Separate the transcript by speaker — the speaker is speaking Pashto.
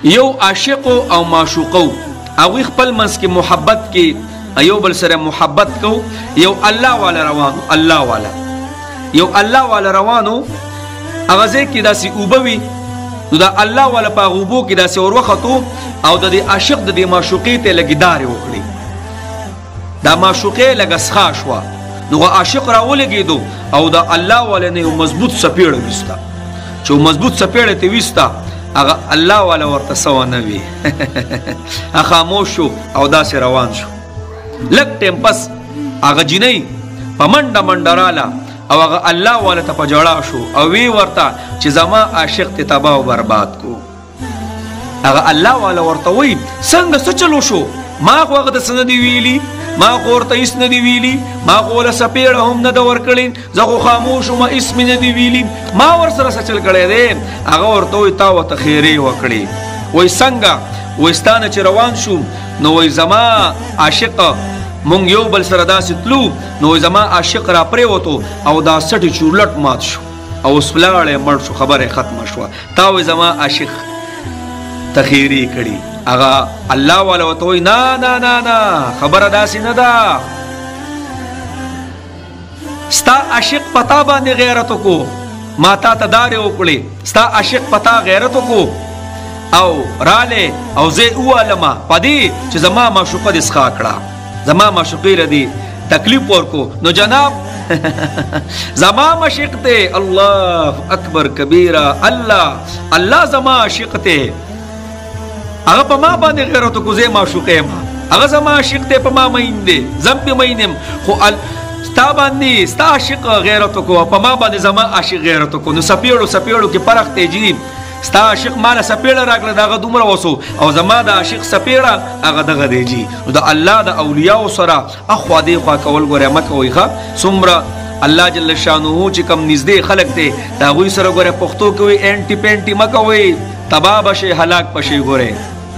Speaker 1: یو عاشق او معشوق او خپل منس کې محبت کې یو بل سره محبت کو یو الله والا روانو الله والا یو الله والا روانو هغه ځکه داسې اوبوي نو دا الله والا په غوبو کې داسې اور وختو او د دې عاشق د دې معشوقې ته لګیداري وکړي دا معشوقې لګسخا شو نو عاشق راولګیدو او دا الله والا نه یو مضبوط سپېړه وستا چې مضبوط سپېړه ته وستا هغه الله والا ورته سو نه وي خاموش شو او داسې روان شو لږ ټیم پس هغه جنۍ په منډه منډه راله او هغه الله والا ته په جړا شو او وی ورته چې زما عاشق ته تباه او برباد کو هغه الله والا ورته وی څنګه څه چلو شو ما خو هغه د سند ویلی ما خو ورته هیڅ نه دی ویلی ما خو ولا سپېړه هم نه ده ورکړې زه خو خاموش وم هیڅ مې نه دی ویلي ما ورسره څه چل کړی دی هغه ورته وایي تا ورته خیرې وکړې وایي څنګه وایي ستا نه چې روان شو نو وایي زما عاشق مونږ یو بل سره داسې تلو نو وایي زما عاشق را پرېوتو او دا سټې چورلټ مات شو او اوس ولاړی مړ شو خبره ختمه شوه تا وایي زما عاشق ته خیرې کړي هغه الله والا ورته وایي نه نه نه نه خبره داسې نه ده ستا عاشق پتا باندې غیرت وکړو ما تا ته دارې وکړې ستا عاشق پتا غیرت وکړو او راله او زه ووالمه په دې چې زما معشوقه دې څښا کړه زما معشوقې له دې تکلیف ورکو نو جناب زما معشوق ته الله اکبر کبیره الله الله زما عاشق ته هغه په ما باندې غیرت کو زه معشوقه ما هغه زما عاشق ته په ما مین دی زم په مینم خو ستا باندې ستا عاشق غیرت کو په ما باندې زما عاشق غیرت کو نو سپېړو کې فرق دی جی ستا عاشق مال سپېړه راکړه دغه دومره وسو او زما د عاشق سپېړه هغه دغه دی جی نو د الله د اولیاء سره اخوا دی خوا کول ګوره مکه وي ښه څومره الله جل شانه چې کم نږدې خلق دی دا غوي سره ګوره پښتو کوي انټي پینټي مکه وي تباه بشي هلاک بشي ګوره